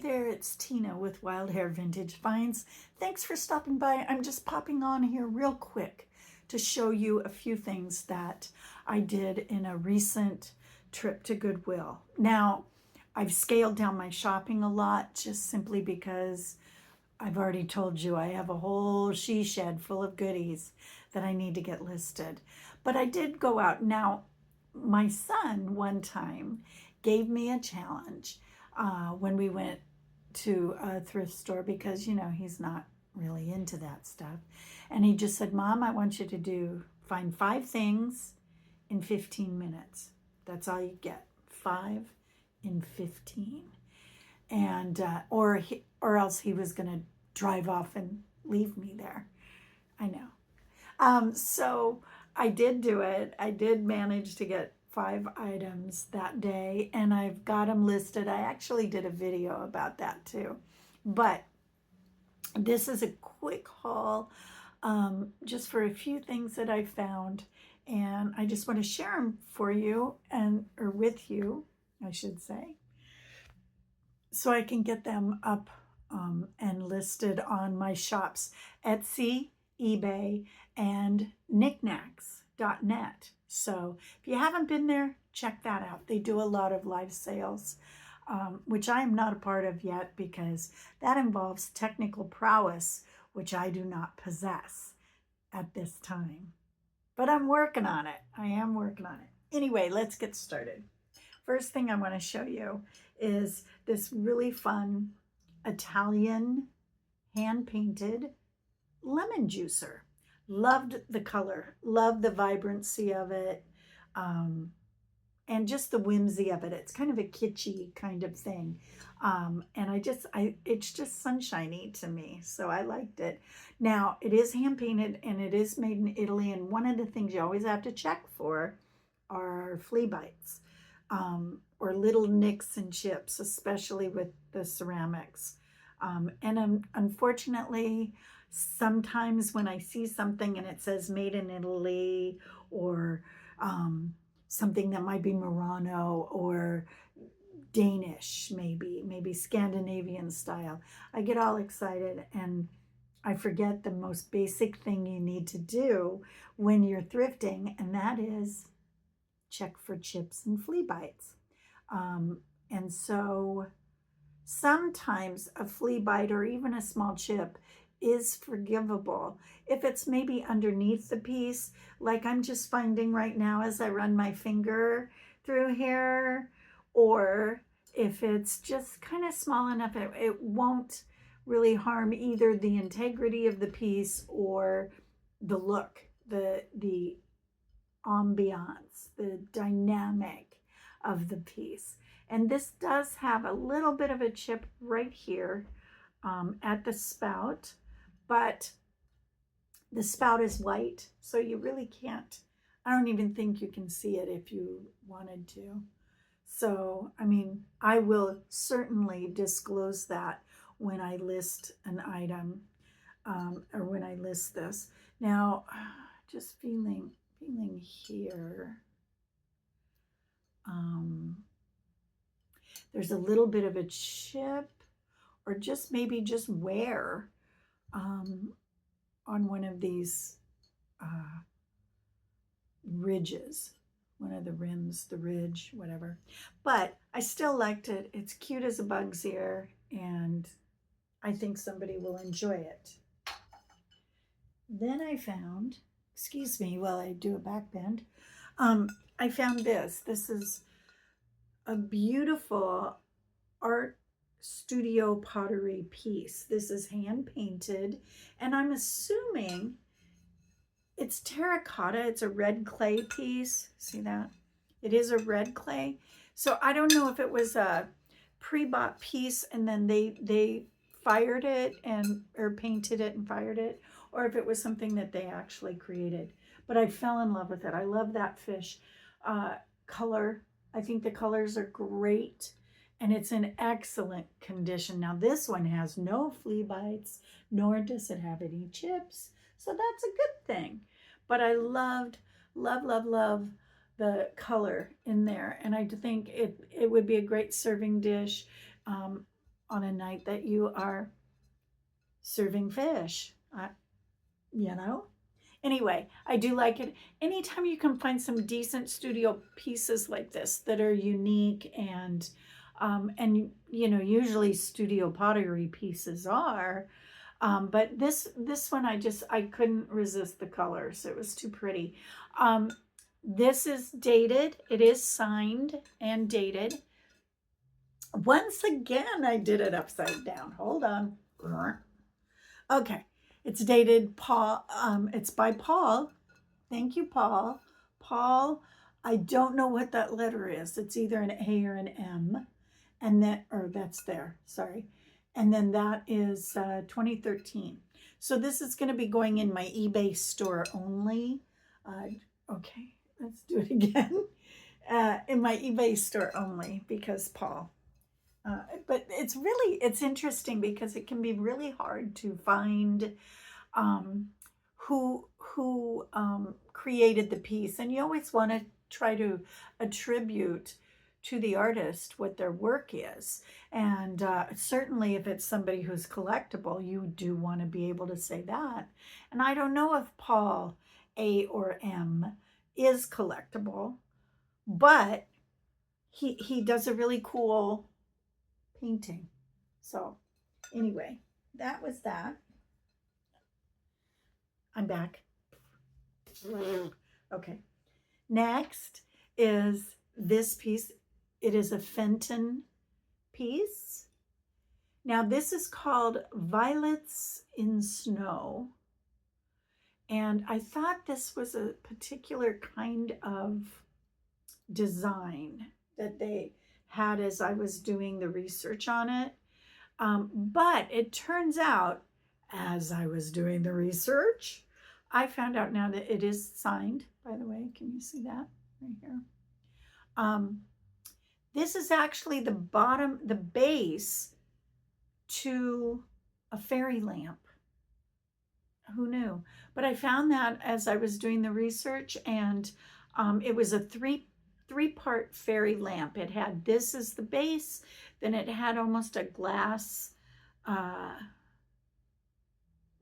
there, it's Tina with Wild Hair Vintage Finds. Thanks for stopping by. I'm just popping on here real quick to show you a few things that I did in a recent trip to Goodwill. Now, I've scaled down my shopping a lot just simply because I've already told you I have a whole she shed full of goodies that I need to get listed. But I did go out. Now, my son one time gave me a challenge when we went to a thrift store because, you know, he's not really into that stuff. And he just said, Mom, I want you to find 5 things in 15 minutes. That's all you get. 5 in 15. And, or else he was going to drive off and leave me there. I know. So I did do it. I did manage to get 5 items that day, and I've got them listed. I actually did a video about that too. But this is a quick haul just for a few things that I found, and I just want to share them for you or with you, I should say, so I can get them up and listed on my shops, Etsy, eBay, and knickknacks.net. So if you haven't been there, check that out. They do a lot of live sales, which I am not a part of yet because that involves technical prowess, which I do not possess at this time. But I'm working on it. I am working on it. Anyway, let's get started. First thing I want to show you is this really fun Italian hand-painted lemon juicer. Loved the color, loved the vibrancy of it, and just the whimsy of it. It's kind of a kitschy kind of thing. And it's just sunshiny to me, so I liked it. Now, it is hand-painted and it is made in Italy, and one of the things you always have to check for are flea bites, or little nicks and chips, especially with the ceramics. Unfortunately, sometimes when I see something and it says made in Italy, or something that might be Murano or Danish, maybe Scandinavian style, I get all excited and I forget the most basic thing you need to do when you're thrifting, and that is check for chips and flea bites. And so sometimes a flea bite or even a small chip is forgivable if it's maybe underneath the piece, like I'm just finding right now as I run my finger through here, or if it's just kind of small enough, it won't really harm either the integrity of the piece or the look, the ambiance, the dynamic of the piece. And this does have a little bit of a chip right here at the spout, but the spout is white, so you really can't, I don't even think you can see it if you wanted to. So, I mean, I will certainly disclose that when I list an item, or when I list this. Now, just feeling here. There's a little bit of a chip, or just maybe just wear on one of these ridges, one of the rims, the ridge, whatever. But I still liked it. It's cute as a bug's ear, and I think somebody will enjoy it. Then I found, excuse me while I do a back bend, I found this. This is a beautiful art studio pottery piece. This is hand painted, and I'm assuming it's terracotta. It's a red clay piece. See that? It is a red clay. So I don't know if it was a pre-bought piece and then they fired it or painted it and fired it, or if it was something that they actually created. But I fell in love with it. I love that fish color. I think the colors are great, and it's in excellent condition. Now this one has no flea bites, nor does it have any chips, so that's a good thing. But I love the color in there, and I think it would be a great serving dish. on a night that you are serving fish, you know? Anyway, I do like it. Anytime you can find some decent studio pieces like this that are unique and you know, usually studio pottery pieces are, but this one I couldn't resist the colors. It was too pretty. This is dated. It is signed and dated. Once again, I did it upside down. Hold on. Okay, it's dated Paul. It's by Paul. Thank you, Paul. Paul, I don't know what that letter is. It's either an A or an M. And that, or that's there, sorry. And then that is 2013. So this is going to be going in my eBay store only. Okay, let's do it again. In my eBay store only because Paul. But it's interesting because it can be really hard to find who created the piece, and you always want to try to attribute to the artist what their work is. And certainly if it's somebody who's collectible, you do want to be able to say that. And I don't know if Paul A or M is collectible, but he does a really cool painting. So anyway, that was that. I'm back. Okay. Next is this piece. It is a Fenton piece. Now this is called Violets in Snow. And I thought this was a particular kind of design that they had as I was doing the research on it. But it turns out, as I was doing the research, I found out now that it is signed, by the way. Can you see that right here? This is actually the base to a fairy lamp. Who knew? But I found that as I was doing the research, and it was a three-part fairy lamp. It had this as the base, then it had almost a glass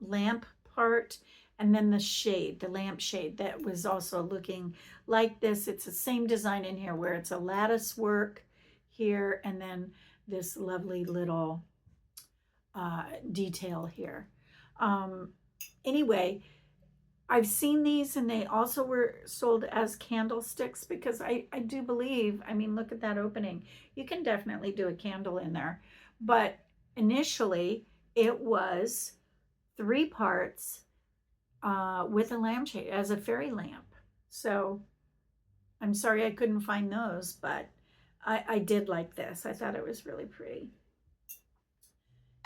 lamp part, and then the shade, the lamp shade that was also looking like this. It's the same design in here where it's a lattice work here and then this lovely little detail here. Anyway, I've seen these and they also were sold as candlesticks because I do believe, I mean, look at that opening. You can definitely do a candle in there. But initially it was 3 parts with a lampshade as a fairy lamp. So I'm sorry I couldn't find those, but I did like this. I thought it was really pretty.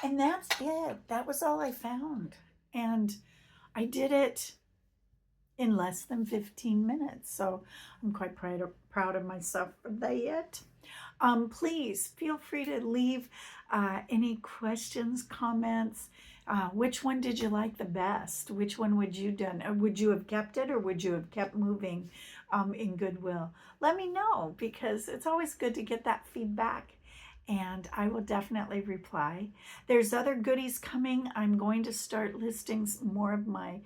And that's it. That was all I found. And I did it in less than 15 minutes. So I'm quite proud of myself for that. Please feel free to leave any questions, comments. Which one did you like the best? Which one would you done? Would you have kept it or would you have kept moving in Goodwill? Let me know because it's always good to get that feedback. And I will definitely reply. There's other goodies coming. I'm going to start listing more of my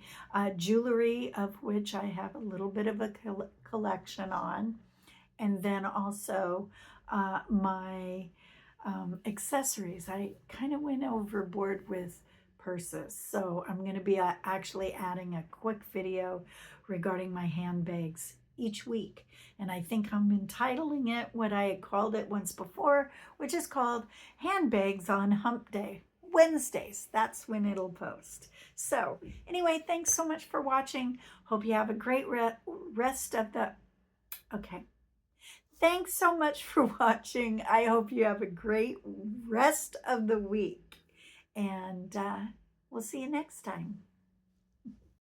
jewelry, of which I have a little bit of a collection on. And then also my accessories. I kind of went overboard with purses. So I'm going to be actually adding a quick video regarding my handbags each week. And I think I'm entitling it what I had called it once before, which is called Handbags on Hump Day. Wednesdays, that's when it'll post. So anyway, thanks so much for watching. Hope you have a great rest of the, okay. Thanks so much for watching. I hope you have a great rest of the week. And we'll see you next time.